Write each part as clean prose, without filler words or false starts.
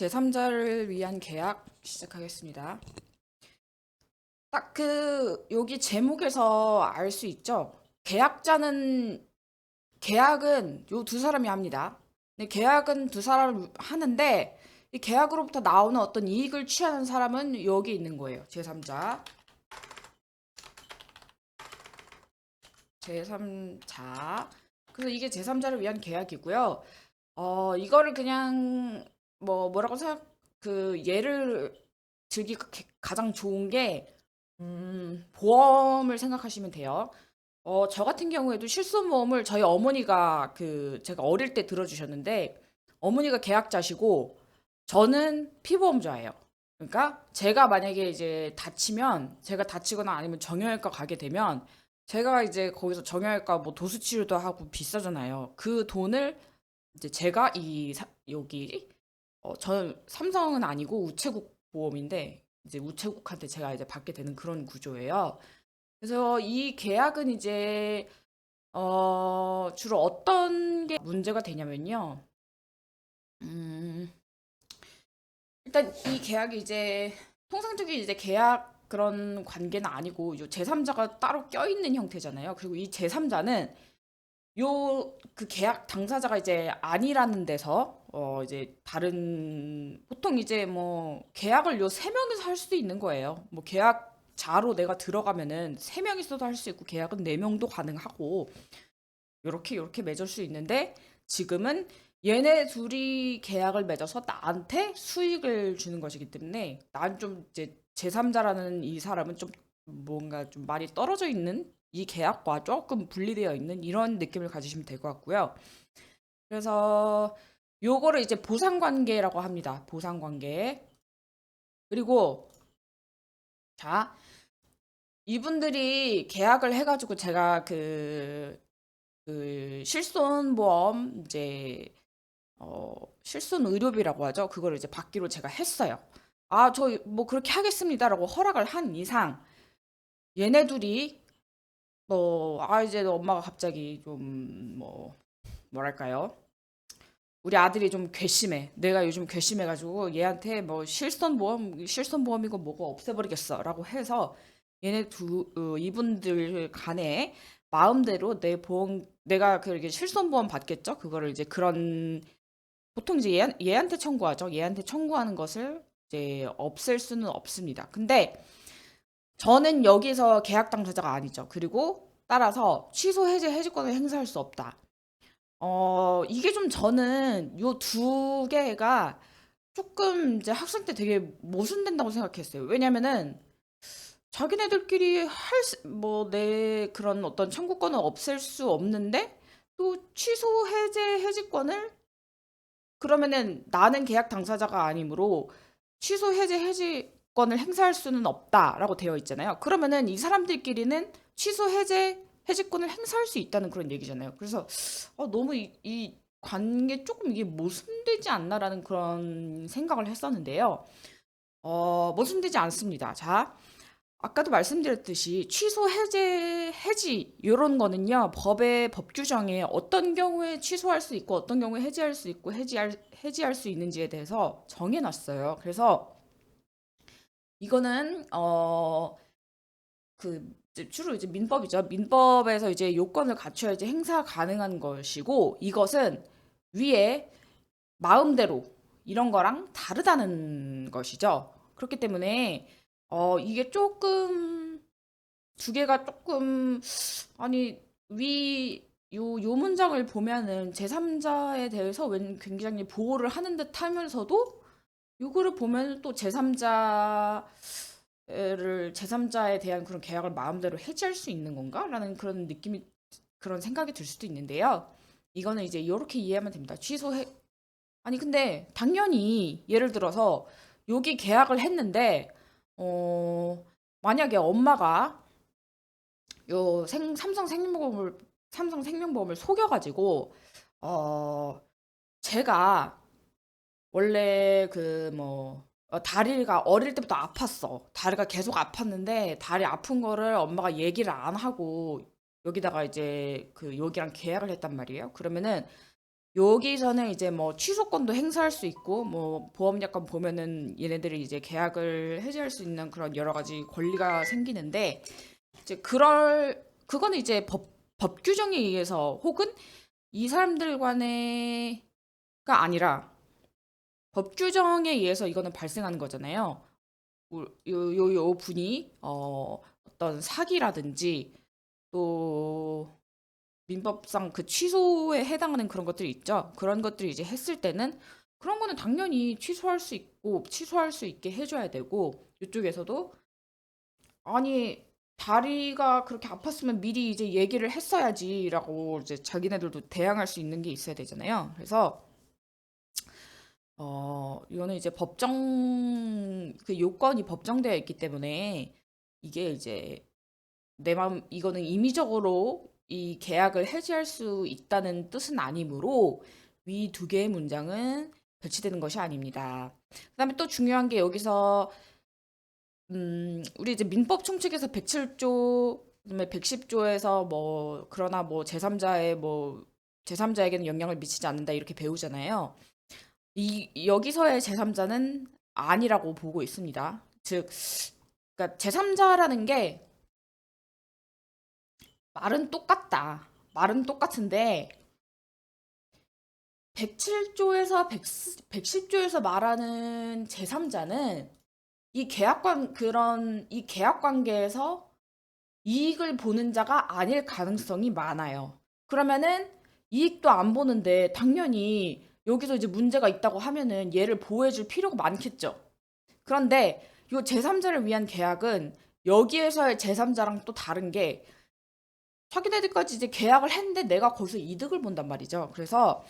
제3자를 위한 계약 시작하겠습니다. 딱 여기 제목에서 알 수 있죠? 계약은 요 두 사람이 합니다. 근데 계약은 두 사람이 하는데 이 계약으로부터 나오는 어떤 이익을 취하는 사람은 여기 있는 거예요. 제3자. 제3자. 그래서 이게 제3자를 위한 계약이고요. 이거를 그냥 뭐라고 생각 예를 들기가 가장 좋은 게 보험을 생각하시면 돼요. 저 같은 경우에도 실손보험을 저희 어머니가 제가 어릴 때 들어주셨는데 어머니가 계약자시고 저는 피보험자예요. 그러니까 제가 만약에 이제 제가 다치거나 아니면 정형외과 가게 되면 제가 이제 거기서 정형외과 뭐 도수치료도 하고 비싸잖아요. 그 돈을 이제 제가 여기 저는 삼성은 아니고 우체국 보험인데 이제 우체국한테 제가 이제 받게 되는 그런 구조예요. 그래서 이 계약은 이제 주로 어떤 게 문제가 되냐면요. 음, 일단 이 계약이 이제 통상적인 이제 계약 그런 관계는 아니고 요 제3자가 따로 껴있는 형태잖아요. 그리고 이 제3자는 계약 당사자가 이제 아니라는 데서 이제 다른 보통 이제 뭐 계약을 요 세 명이서 할 수도 있는 거예요. 뭐 계약자로 내가 들어가면은 세 명이서도 할 수 있고 계약은 네 명도 가능하고 요렇게 맺을 수 있는데 지금은 얘네 둘이 계약을 맺어서 나한테 수익을 주는 것이기 때문에 난 좀 이제 제3자라는 이 사람은 좀 뭔가 좀 많이 떨어져 있는 이 계약과 조금 분리되어 있는 이런 느낌을 가지시면 될 것 같고요. 그래서 요거를 이제 보상관계라고 합니다. 보상관계. 그리고 자, 이분들이 계약을 해가지고 제가 실손보험 이제 실손 의료비라고 하죠. 그거를 이제 받기로 제가 했어요. 아, 저 뭐 그렇게 하겠습니다라고 허락을 한 이상 얘네 둘이 이제 엄마가 갑자기 좀 뭐랄까요? 우리 아들이 좀 괘씸해. 내가 요즘 괘씸해가지고 얘한테 뭐 실손보험이고 뭐고 없애버리겠어라고 해서 이분들 간에 마음대로 내가 그렇게 실손보험 받겠죠? 그거를 이제 보통 이제 얘한테 청구하죠. 얘한테 청구하는 것을 이제 없앨 수는 없습니다. 근데 저는 여기서 계약 당사자가 아니죠. 그리고 따라서 취소 해제 해지권을 행사할 수 없다. 이게 좀 저는 요 두 개가 조금 이제 학생 때 되게 모순된다고 생각했어요. 왜냐면은 자기네들끼리 내 그런 어떤 청구권을 없앨 수 없는데 또 취소 해제 해지권을 그러면은 나는 계약 당사자가 아니므로 취소 해제 해지권을 행사할 수는 없다라고 되어 있잖아요. 그러면은 이 사람들끼리는 취소 해제 해지권을 행사할 수 있다는 그런 얘기잖아요. 그래서 너무 이 관계 조금 이게 모순되지 않나라는 그런 생각을 했었는데요. 모순되지 않습니다. 자, 아까도 말씀드렸듯이 취소 해지 이런 거는요. 법 규정에 어떤 경우에 취소할 수 있고 어떤 경우에 해지할 수 있고 해지할 수 있는지에 대해서 정해 놨어요. 그래서 이거는 주로 이제 민법이죠. 민법에서 이제 요건을 갖춰야지 행사 가능한 것이고 이것은 위에 마음대로 이런 거랑 다르다는 것이죠. 그렇기 때문에 이게 조금 두 개가 조금 아니 요 문장을 보면은 제3자에 대해서 굉장히 보호를 하는 듯 하면서도 요거를 보면 또 제3자에 대한 그런 계약을 마음대로 해지할 수 있는 건가? 라는 그런 생각이 들 수도 있는데요. 이거는 이제 이렇게 이해하면 됩니다. 아니, 근데 당연히 예를 들어서 여기 계약을 했는데, 어, 만약에 엄마가 삼성생명보험을 속여가지고, 어, 제가 원래 다리가 어릴 때부터 아팠어. 다리가 계속 아팠는데, 다리 아픈 거를 엄마가 얘기를 안 하고, 여기다가 이제 여기랑 계약을 했단 말이에요. 그러면은 여기서는 이제 뭐 취소권도 행사할 수 있고 뭐 보험약관 보면은 얘네들이 이제 계약을 해지할 수 있는 그런 여러 가지 권리가 생기는데 이제 그거는 이제 법 규정에 의해서 혹은 이 사람들 간의가 아니라 법 규정에 의해서 이거는 발생하는 거잖아요. 요 분이 어떤 사기라든지 또 민법상 그 취소에 해당하는 그런 것들이 있죠. 그런 것들이 이제 했을 때는 그런 거는 당연히 취소할 수 있고 취소할 수 있게 해줘야 되고 이쪽에서도 아니 다리가 그렇게 아팠으면 미리 이제 얘기를 했어야지라고 이제 자기네들도 대항할 수 있는 게 있어야 되잖아요. 그래서 이거는 이제 법정 그 요건이 법정되어 있기 때문에 이게 이제 내 마음 이거는 임의적으로 이 계약을 해지할 수 있다는 뜻은 아니므로 위 두 개의 문장은 배치되는 것이 아닙니다. 그다음에 또 중요한 게 여기서 우리 이제 민법 총칙에서 107조 그다음에 110조에서 뭐 그러나 뭐 제3자의 뭐 제3자에게는 영향을 미치지 않는다 이렇게 배우잖아요. 이 여기서의 제3자는 아니라고 보고 있습니다. 즉 그러니까 제3자라는 게 말은 똑같다. 말은 똑같은데 107조에서 110조에서 말하는 제3자는 이 계약 관계에서 이익을 보는 자가 아닐 가능성이 많아요. 그러면은 이익도 안 보는데 당연히 여기서 이제 문제가 있다고 하면은 얘를 보호해줄 필요가 많겠죠. 그런데 이 제3자를 위한 계약은 여기에서의 제3자랑 또 다른 게 자기네들까지 이제 계약을 했는데 내가 거기서 이득을 본단 말이죠. 그래서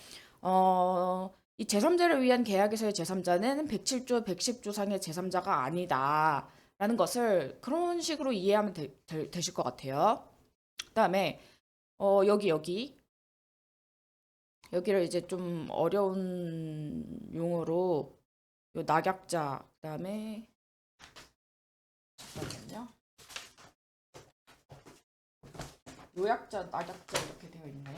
이 제3자를 위한 계약에서의 제3자는 107조, 110조 상의 제3자가 아니다라는 것을 그런 식으로 이해하면 되실 것 같아요. 그다음에 여기를 이제 좀 어려운 용어로 요 낙약자 그다음에 잠깐만요. 요약자, 낙약자 이렇게 되어 있나요?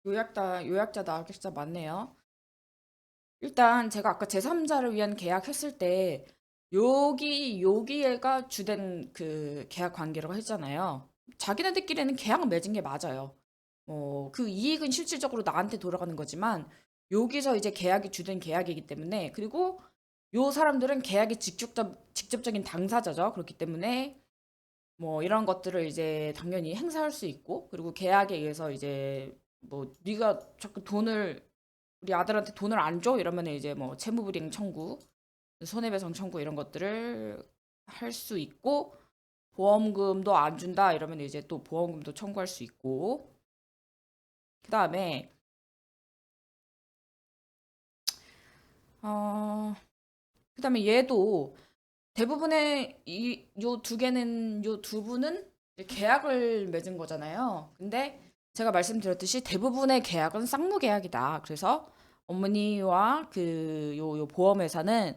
제3자. 요약자, 낙약자 맞네요. 일단 제가 아까 제3자를 위한 계약했을 때 여기가 주된 그 계약 관계라고 했잖아요. 자기네들끼리는 계약을 맺은 게 맞아요. 그 이익은 실질적으로 나한테 돌아가는 거지만 여기서 이제 계약이 주된 계약이기 때문에 그리고 요 사람들은 계약의 직접적인 당사자죠. 그렇기 때문에 뭐 이런 것들을 이제 당연히 행사할 수 있고 그리고 계약에 의해서 이제 뭐 네가 자꾸 돈을 우리 아들한테 돈을 안 줘? 이러면 이제 뭐 채무불이행 청구, 손해배상 청구 이런 것들을 할 수 있고 보험금도 안 준다 이러면 이제 또 보험금도 청구할 수 있고 그다음에 어 그다음에 얘도 대부분의 이 요 두 개는 요 두 분은 이제 계약을 맺은 거잖아요. 근데 제가 말씀드렸듯이 대부분의 계약은 쌍무 계약이다. 그래서 어머니와 요 보험회사는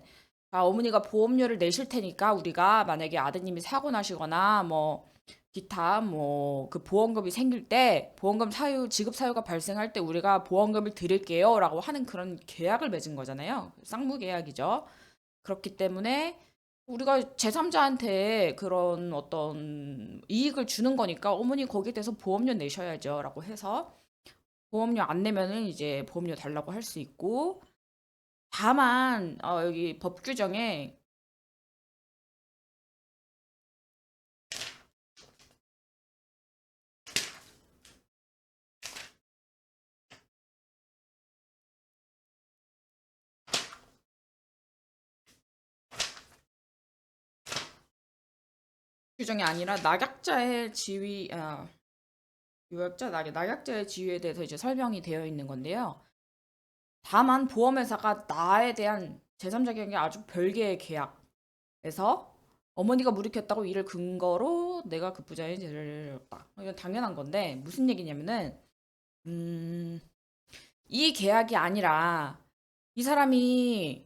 어머니가 보험료를 내실 테니까 우리가 만약에 아드님이 사고 나시거나 뭐 기타 뭐 그 보험금이 생길 때 보험금 지급 사유가 발생할 때 우리가 보험금을 드릴게요라고 하는 그런 계약을 맺은 거잖아요. 쌍무 계약이죠. 그렇기 때문에 우리가 제3자한테 그런 어떤 이익을 주는 거니까 어머니 거기에 대해서 보험료 내셔야죠라고 해서 보험료 안 내면은 이제 보험료 달라고 할 수 있고 다만 여기 법 규정에 규정이 아니라 낙약자의 지위 낙약자의 지위에 대해서 이제 설명이 되어 있는 건데요. 다만 보험회사가 나에 대한 제3자 계약이 아주 별개의 계약에서 어머니가 물익혔다고 이를 근거로 내가 그 부자의 죄를 졌다. 이건 당연한 건데 무슨 얘기냐면은 음, 이 계약이 아니라 이 사람이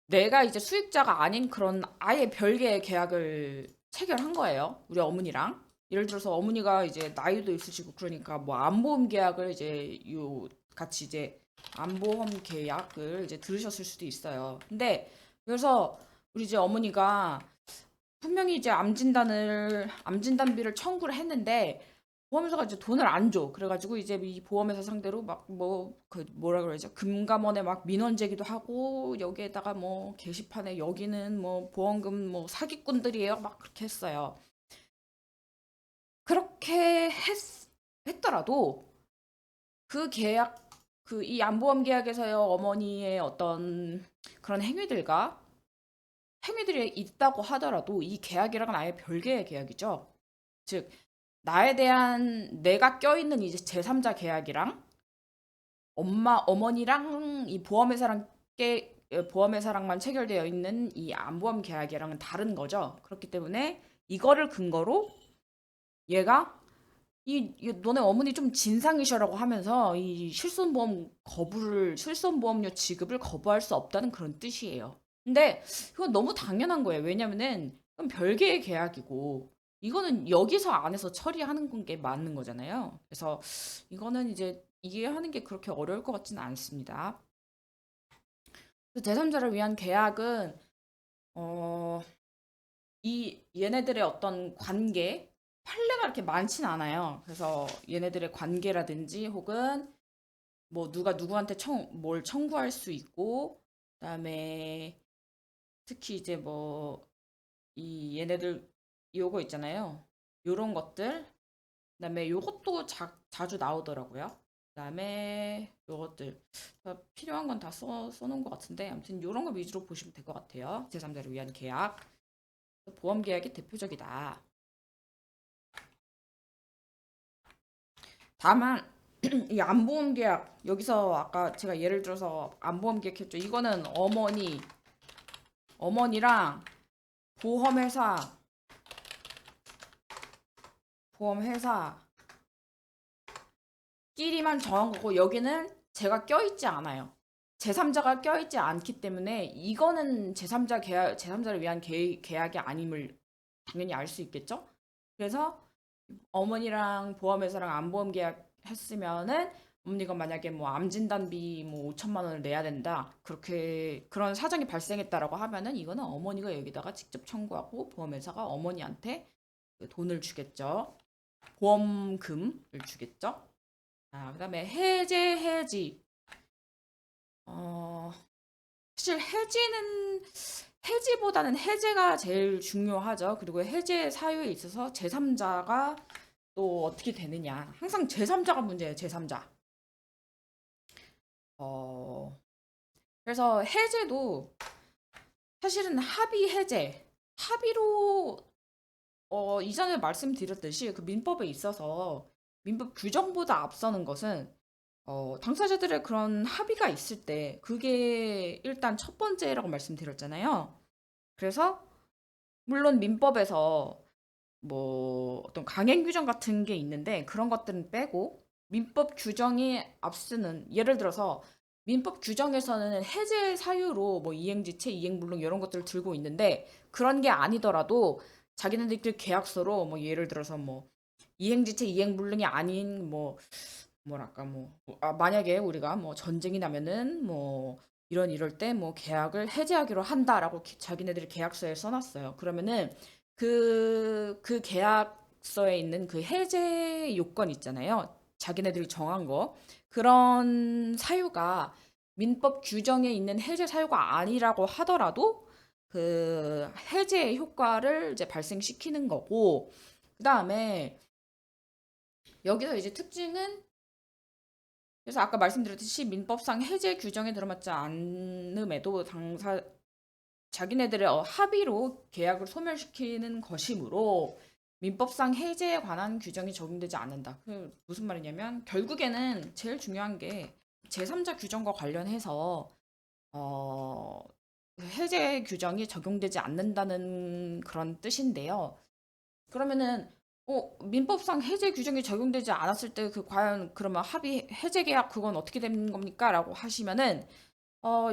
내가 이제 수익자가 아닌 그런 아예 별개의 계약을 체결한 거예요. 우리 어머니랑. 예를 들어서 어머니가 이제 나이도 있으시고 그러니까 뭐 안보험 계약을 이제 요 같이 이제 안보험 계약을 이제 들으셨을 수도 있어요. 근데 그래서 우리 이제 어머니가 분명히 이제 암 진단비를 청구를 했는데 보험회사가 이제 돈을 안 줘. 그래가지고 이제 이 보험회사 상대로 막 뭐 그 뭐라 그러죠? 금감원에 막 민원 제기도 하고 여기에다가 뭐 게시판에 여기는 뭐 보험금 뭐 사기꾼들이에요. 막 그렇게 했어요. 그렇게 했더라도 그 계약 그 이 암보험 계약에서의 어머니의 어떤 그런 행위들이 있다고 하더라도 이 계약이랑은 아예 별개의 계약이죠. 즉 나에 대한 내가 껴있는 이제 제3자 계약이랑 어머니랑 이 보험회사랑만 체결되어 있는 이 안보험 계약이랑은 다른 거죠. 그렇기 때문에 이거를 근거로 얘가 이 너네 어머니 좀 진상이셔라고 하면서 이 실손보험료 지급을 거부할 수 없다는 그런 뜻이에요. 근데 이건 너무 당연한 거예요. 왜냐면은 그건 별개의 계약이고 이거는 여기서 안에서 처리하는 게 맞는 거잖아요. 그래서 이거는 이제 이해하는 게 그렇게 어려울 것 같지는 않습니다. 제3자를 위한 계약은 어, 이 얘네들의 어떤 관계 판례가 이렇게 많진 않아요. 그래서 얘네들의 관계라든지 혹은 뭐 누가 누구한테 뭘 청구할 수 있고 그다음에 특히 이제 뭐 이 얘네들 요거 있잖아요. 요런 것들 그다음에 요것도 자주 나오더라고요. 그다음에 요것들 필요한 건 다 써놓은 것 같은데 아무튼 요런 거 위주로 보시면 될 것 같아요. 제3자를 위한 계약 보험 계약이 대표적이다. 다만 이 안보험 계약 여기서 아까 제가 예를 들어서 안보험 계약 했죠. 이거는 어머니랑 보험회사 보험회사끼리만 정한 거고 여기는 제가 껴있지 않아요. 제3자가 껴있지 않기 때문에 이거는 제3자를 위한 계약이 아님을 당연히 알 수 있겠죠. 그래서 어머니랑 보험회사랑 암보험 계약 했으면은 어머니가 만약에 뭐 암진단비 뭐 5천만 원을 내야 된다. 그렇게 그런 사정이 발생했다라고 하면은 이거는 어머니가 여기다가 직접 청구하고 보험회사가 어머니한테 그 돈을 주겠죠. 보험금을 주겠죠. 그다음에 해지. 어, 사실 해지보다는 해제가 제일 중요하죠. 그리고 해제 사유에 있어서 제3자가 또 어떻게 되느냐. 항상 제3자가 문제예요. 제3자. 어, 그래서 해제도 사실은 합의로 이전에 말씀드렸듯이 그 민법에 있어서 민법 규정보다 앞서는 것은 당사자들의 그런 합의가 있을 때 그게 일단 첫 번째라고 말씀드렸잖아요. 그래서 물론 민법에서 뭐 어떤 강행 규정 같은 게 있는데 그런 것들은 빼고 민법 규정이 앞서는 예를 들어서 민법 규정에서는 해제 사유로 뭐 이행지체, 이행불능 이런 것들을 들고 있는데 그런 게 아니더라도 자기네들끼리 계약서로 뭐 예를 들어서 뭐 이행지체, 이행불능이 아닌 뭐 뭐랄까 만약에 우리가 뭐 전쟁이 나면은 뭐 이럴 때 뭐 계약을 해지하기로 한다라고 자기네들이 계약서에 써놨어요. 그러면은 그 계약서에 있는 그 해제 요건 있잖아요. 자기네들이 정한 거. 그런 사유가 민법 규정에 있는 해제 사유가 아니라고 하더라도 그 해제 효과를 이제 발생시키는 거고, 그 다음에 여기서 이제 특징은 그래서 아까 말씀드렸듯이 민법상 해제 규정에 들어맞지 않음에도 자기네들의 합의로 계약을 소멸시키는 것이므로 민법상 해제에 관한 규정이 적용되지 않는다. 그 무슨 말이냐면 결국에는 제일 중요한 게 제3자 규정과 관련해서 어, 해제 규정이 적용되지 않는다는 그런 뜻인데요. 그러면은 민법상 해제 규정이 적용되지 않았을 때 그 과연 그러면 합의 해제 계약 그건 어떻게 되는 겁니까? 라고 하시면은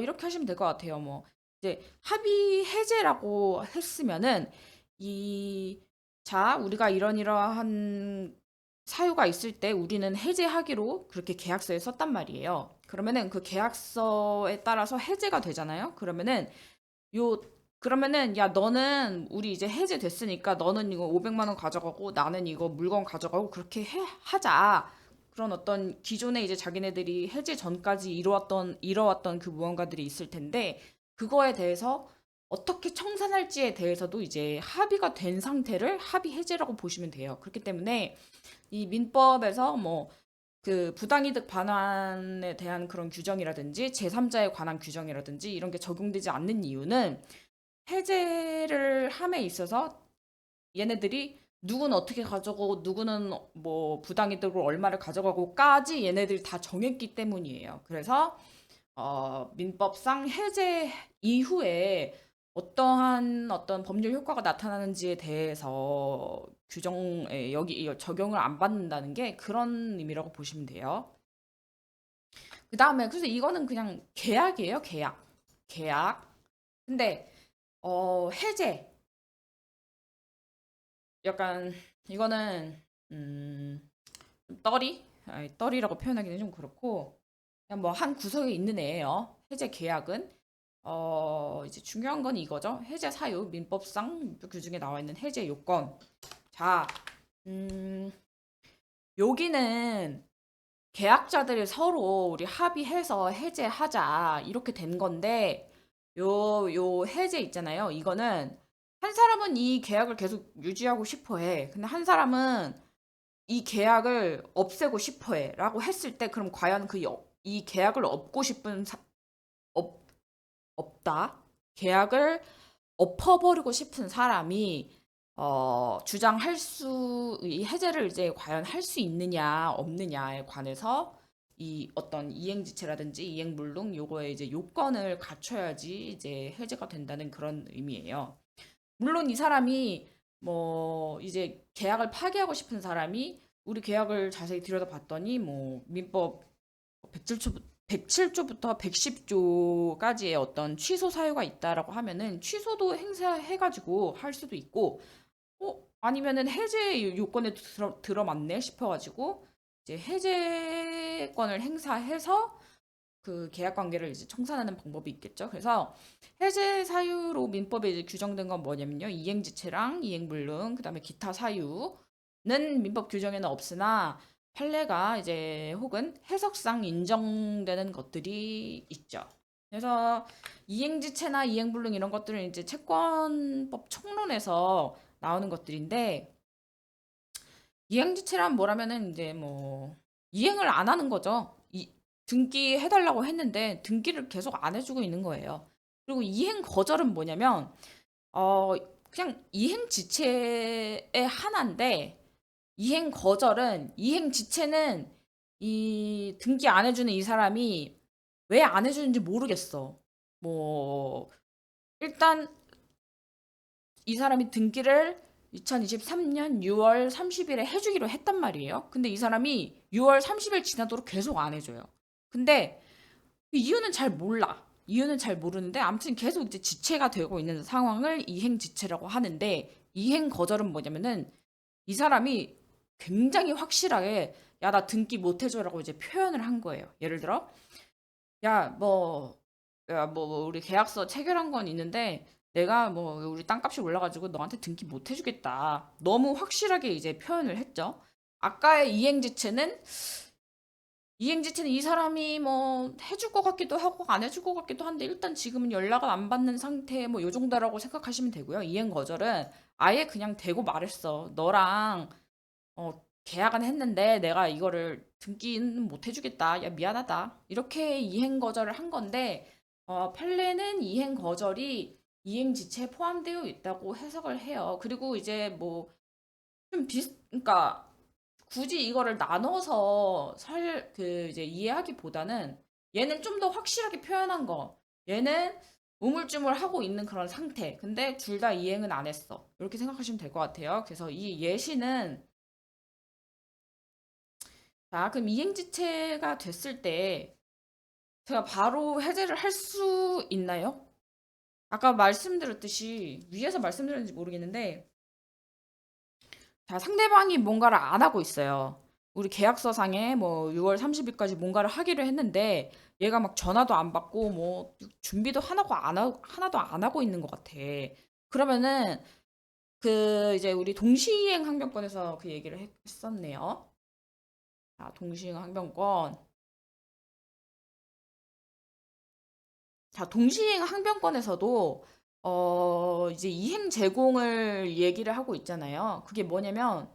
이렇게 하시면 될 것 같아요. 뭐 이제 합의 해제라고 했으면은 이 자, 우리가 이러이러한 사유가 있을 때 우리는 해제하기로 그렇게 계약서에 썼단 말이에요. 그러면은 그 계약서에 따라서 해제가 되잖아요. 요 그러면은 야 너는 우리 이제 해제됐으니까 너는 이거 500만 원 가져가고 나는 이거 물건 가져가고 그렇게 하자. 그런 어떤 기존에 이제 자기네들이 해제 전까지 이뤄왔던 그 무언가들이 있을 텐데 그거에 대해서 어떻게 청산할지에 대해서도 이제 합의가 된 상태를 합의 해제라고 보시면 돼요. 그렇기 때문에 이 민법에서 뭐 그 부당이득 반환에 대한 그런 규정이라든지 제3자에 관한 규정이라든지 이런 게 적용되지 않는 이유는 해제를 함에 있어서 얘네들이 누구는 어떻게 가져가고 누구는 뭐 부당이득으로 얼마를 가져가고까지 얘네들이 다 정했기 때문이에요. 그래서 민법상 해제 이후에 어떠한 어떤 법률 효과가 나타나는지에 대해서 규정에 여기 적용을 안 받는다는 게 그런 의미라고 보시면 돼요. 그 다음에 그래서 이거는 그냥 계약이에요, 계약. 계약. 근데 해제. 약간 이거는 떨이 떨이라고 표현하기는 좀 그렇고 그냥 뭐 한 구석에 있는 애예요. 해제 계약은 이제 중요한 건 이거죠. 해제 사유 민법상 규정에 나와 있는 해제 요건. 자, 음, 여기는 계약자들이 서로 우리 합의해서 해제하자 이렇게 된 건데 요 해제 있잖아요. 이거는 한 사람은 이 계약을 계속 유지하고 싶어 해. 근데 한 사람은 이 계약을 없애고 싶어 해. 라고 했을 때 그럼 과연 이 계약을 없고 싶은 없, 없다. 계약을 엎어버리고 싶은 사람이 이 해제를 이제 과연 할 수 있느냐 없느냐에 관해서 이 어떤 이행지체라든지 이행물능 요거에 이제 요건을 갖춰야지 이제 해제가 된다는 그런 의미예요. 물론 이 사람이 뭐 이제 계약을 파기하고 싶은 사람이 우리 계약을 자세히 들여다봤더니 뭐 민법 107조부터 110조까지의 어떤 취소 사유가 있다라고 하면은 취소도 행사해가지고 할 수도 있고, 아니면은 해제 요건에 들어맞네 싶어가지고 이제 해제권을 행사해서 그 계약 관계를 이제 청산하는 방법이 있겠죠. 그래서 해제 사유로 민법에 이제 규정된 건 뭐냐면요. 이행지체랑 이행불능, 그다음에 기타 사유는 민법 규정에는 없으나 판례가 이제 혹은 해석상 인정되는 것들이 있죠. 그래서 이행지체나 이행불능 이런 것들은 이제 채권법 총론에서 나오는 것들인데 이행지체란 뭐라면은 이제 뭐 이행을 안 하는 거죠. 등기 해달라고 했는데 등기를 계속 안 해주고 있는 거예요. 그리고 이행 거절은 뭐냐면 어 그냥 이행 지체의 하나인데 이행 거절은 이행 지체는 이 등기 안 해주는 이 사람이 왜 안 해주는지 모르겠어. 뭐 일단 이 사람이 등기를 2023년 6월 30일에 해주기로 했단 말이에요. 근데 이 사람이 6월 30일 지나도록 계속 안 해줘요. 근데 이유는 잘 몰라. 이유는 잘 모르는데 아무튼 계속 이제 지체가 되고 있는 상황을 이행 지체라고 하는데 이행 거절은 뭐냐면은 이 사람이 굉장히 확실하게 야, 나 등기 못 해줘라고 이제 표현을 한 거예요. 예를 들어 야, 뭐 우리 계약서 체결한 건 있는데 내가 뭐 우리 땅값이 올라가지고 너한테 등기 못 해주겠다. 너무 확실하게 이제 표현을 했죠. 아까의 이행지체는 이 사람이 뭐 해줄 것 같기도 하고 안 해줄 것 같기도 한데 일단 지금은 연락을 안 받는 상태 뭐 요 정도라고 생각하시면 되고요. 이행 거절은 아예 그냥 대고 말했어. 너랑 계약은 했는데 내가 이거를 등기는 못 해주겠다. 야, 미안하다. 이렇게 이행 거절을 한 건데 판례는 이행 거절이 이행 지체에 포함되어 있다고 해석을 해요. 그리고 이제 뭐 좀 그러니까 굳이 이거를 나눠서 이제 이해하기보다는 얘는 좀 더 확실하게 표현한 거. 얘는 우물쭈물하고 있는 그런 상태. 근데 둘 다 이행은 안 했어. 이렇게 생각하시면 될 것 같아요. 그래서 이 예시는 자, 그럼 이행지체가 됐을 때 제가 바로 해제를 할 수 있나요? 아까 말씀드렸듯이 위에서 말씀드렸는지 모르겠는데 자, 상대방이 뭔가를 안 하고 있어요. 우리 계약서상에 뭐 6월 30일까지 뭔가를 하기로 했는데 얘가 막 전화도 안 받고 뭐 준비도 하나도 안 하고 있는 것 같아. 그러면은 그 이제 우리 동시이행 항변권에서 그 얘기를 했었네요. 자, 동시이행 항변권. 자, 동시이행 항변권에서도 이제 이행 제공을 얘기를 하고 있잖아요. 그게 뭐냐면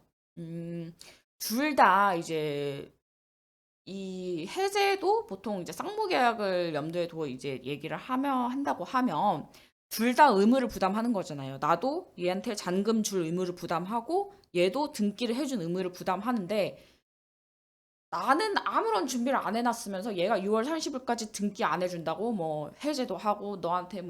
둘 다 이제 이 해제도 보통 이제 쌍무계약을 염두에 두고 이제 얘기를 한다고 하면 둘 다 의무를 부담하는 거잖아요. 나도 얘한테 잔금 줄 의무를 부담하고 얘도 등기를 해준 의무를 부담하는데 나는 아무런 준비를 안 해놨으면서 얘가 6월 30일까지 등기 안 해준다고 뭐 해제도 하고 너한테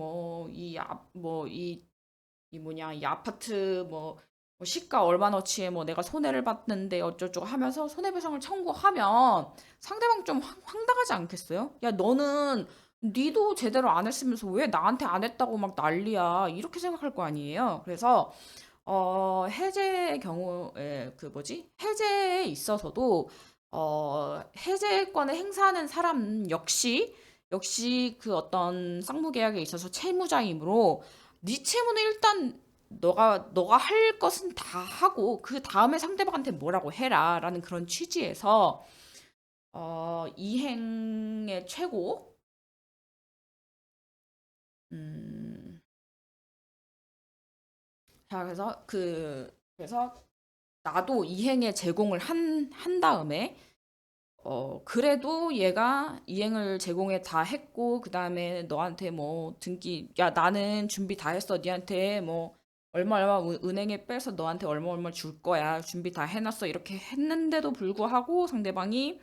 이 뭐냐 이 아파트 뭐 시가 얼마너치에 뭐 내가 손해를 봤는데 어쩌고저쩌고 하면서 손해배상을 청구하면 상대방 좀 황당하지 않겠어요? 야 너는 니도 제대로 안 했으면서 왜 나한테 안 했다고 막 난리야 이렇게 생각할 거 아니에요. 그래서 해제의 경우에 그 뭐지? 해제에 있어서도 해제권을 행사하는 사람 역시 그 어떤 쌍무계약에 있어서 채무자이므로 네 채무는 일단 너가 할 것은 다 하고 그 다음에 상대방한테 뭐라고 해라라는 그런 취지에서 이행의 최고 음, 자 그래서 나도 이행의 제공을 한 다음에 그래도 얘가 이행을 제공해 다 했고, 그 다음에 너한테 뭐 야, 나는 준비 다 했어. 니한테 뭐 얼마 은행에 빼서 너한테 얼마 줄 거야. 준비 다 해놨어. 이렇게 했는데도 불구하고 상대방이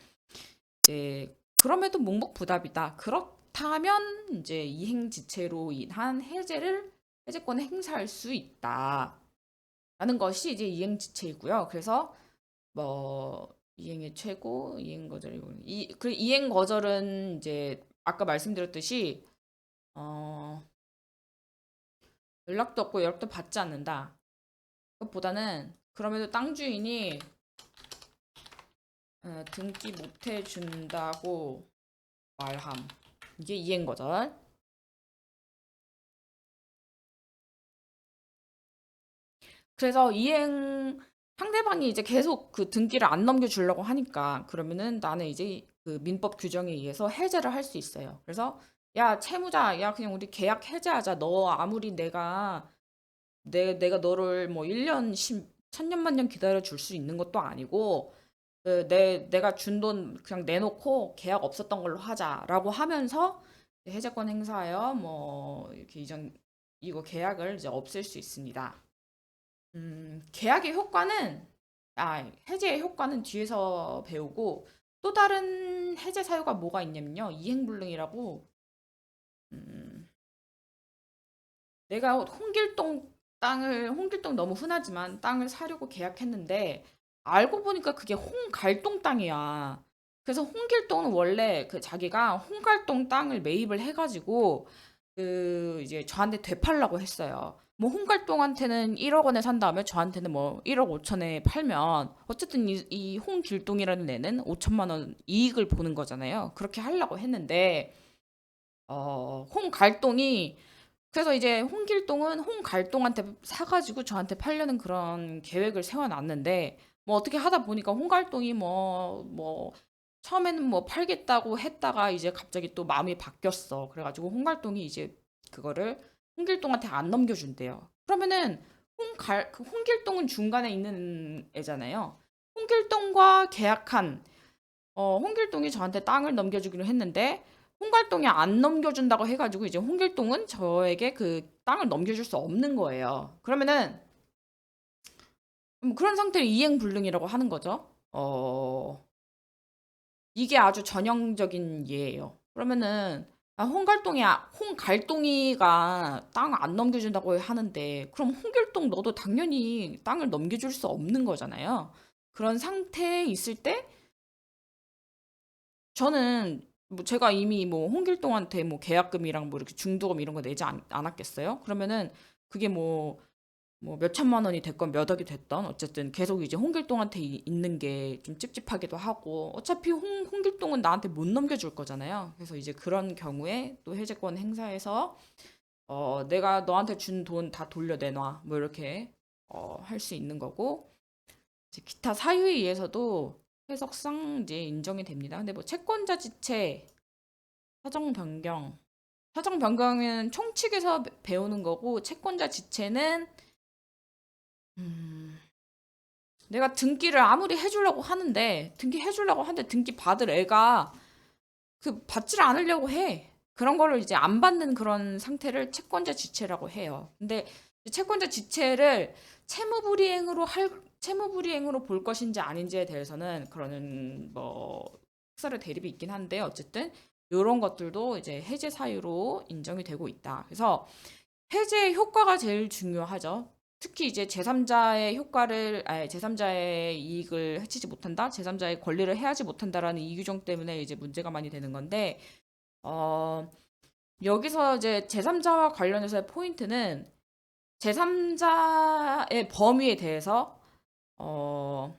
이제 그럼에도 묵묵부답이다. 그렇다면 이제 이행지체로 인한 해제권을 행사할 수 있다. 라는 것이 이제 이행지체이고요. 그래서 뭐 이행의 최고 이행 거절이고 그 이행 거절은 이제 아까 말씀드렸듯이 어 연락도 없고 연락도 받지 않는다. 그것보다는 그럼에도 땅 주인이 등기 못 해준다고 말함. 이게 이행 거절. 그래서 상대방이 이제 계속 그 등기를 안 넘겨주려고 하니까 그러면은 나는 이제 그 민법 규정에 의해서 해제를 할 수 있어요. 그래서 야 채무자 야 그냥 우리 계약 해제하자. 너 아무리 내가 너를 뭐 1년 천년 만년 기다려 줄 수 있는 것도 아니고 내가 준 돈 그냥 내놓고 계약 없었던 걸로 하자라고 하면서 해제권 행사하여 뭐 이렇게 이거 계약을 이제 없앨 수 있습니다. 계약의 효과는, 해제의 효과는 뒤에서 배우고, 또 다른 해제 사유가 뭐가 있냐면요. 이행불능이라고, 음, 내가 홍길동 너무 흔하지만 땅을 사려고 계약했는데, 알고 보니까 그게 홍갈동 땅이야. 그래서 홍길동은 원래 그 자기가 홍갈동 땅을 매입을 해가지고, 그 이제 저한테 되팔라고 했어요. 뭐 홍갈동한테는 1억 원에 산 다음에 저한테는 뭐 1억 5천에 팔면 어쨌든 이 홍길동이라는 애는 5천만 원 이익을 보는 거잖아요. 그렇게 하려고 했는데 홍갈동이 그래서 이제 홍길동은 홍갈동한테 사가지고 저한테 팔려는 그런 계획을 세워놨는데 뭐 어떻게 하다 보니까 홍갈동이 처음에는 뭐 팔겠다고 했다가 이제 갑자기 또 마음이 바뀌었어. 그래가지고 홍갈동이 이제 그거를 홍길동한테 안 넘겨준대요. 그러면은 그 홍길동은 중간에 있는 애잖아요. 홍길동과 계약한 홍길동이 저한테 땅을 넘겨주기로 했는데 홍갈동이 안 넘겨준다고 해가지고 이제 홍길동은 저에게 그 땅을 넘겨줄 수 없는 거예요. 그러면은 그런 상태를 이행불능이라고 하는 거죠. 이게 아주 전형적인 예예요. 그러면은 홍갈동이가 땅 안 넘겨준다고 하는데 그럼 홍길동 너도 당연히 땅을 넘겨줄 수 없는 거잖아요. 그런 상태에 있을 때 저는 뭐 제가 이미 뭐 홍길동한테 뭐 계약금이랑 뭐 이렇게 중도금 이런 거 내지 않았겠어요? 그러면은 그게 뭐 몇 천만 원이 됐건 몇 억이 됐던 어쨌든 계속 이제 홍길동한테 있는 게 좀 찝찝하기도 하고 어차피 홍길동은 나한테 못 넘겨줄 거잖아요. 그래서 이제 그런 경우에 또 해제권 행사해서 내가 너한테 준 돈 다 돌려내놔 뭐 이렇게 할 수 있는 거고 이제 기타 사유에 의해서도 해석상 이제 인정이 됩니다. 근데 뭐 채권자 지체, 사정 변경, 사정 변경은 총칙에서 배우는 거고 채권자 지체는 음, 내가 등기를 아무리 해주려고 하는데 등기 해주려고 하는데 등기 받을 애가 그 받지를 않으려고 해. 그런 거를 이제 안 받는 그런 상태를 채권자 지체라고 해요. 근데 채권자 지체를 채무불이행으로 볼 것인지 아닌지에 대해서는 그러는 뭐 학설의 대립이 있긴 한데 어쨌든 이런 것들도 이제 해제 사유로 인정이 되고 있다. 그래서 해제의 효과가 제일 중요하죠. 특히 이제 제3자의 효과를, 아니, 제3자의 이익을 해치지 못한다, 제3자의 권리를 해하지 못한다라는 이 규정 때문에 이제 문제가 많이 되는 건데, 어, 여기서 이제 제3자와 관련해서의 포인트는 제3자의 범위에 대해서, 어,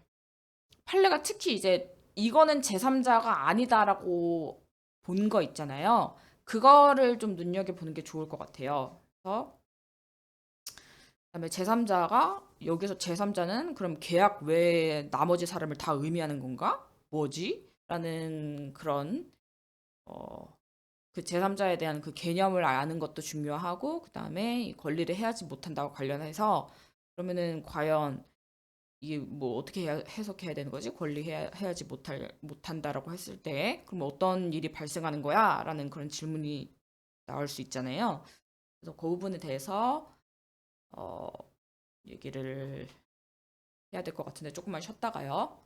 판례가 특히 이제 이거는 제3자가 아니다라고 본 거 있잖아요. 그거를 좀 눈여겨보는 게 좋을 것 같아요. 그래서 그다음에 제3자가 여기서 제3자는 그럼 계약 외에 나머지 사람을 다 의미하는 건가? 뭐지? 라는 그런 어, 그 제3자에 대한 그 개념을 아는 것도 중요하고 그다음에 이 권리를 해야지 못한다고 관련해서 그러면은 과연 이게 뭐 어떻게 해석해야 되는 거지? 해야지 못한다라고 했을 때 그럼 어떤 일이 발생하는 거야? 라는 그런 질문이 나올 수 있잖아요. 그래서 그 부분에 대해서 어, 얘기를 해야 될 것 같은데 조금만 쉬었다가요.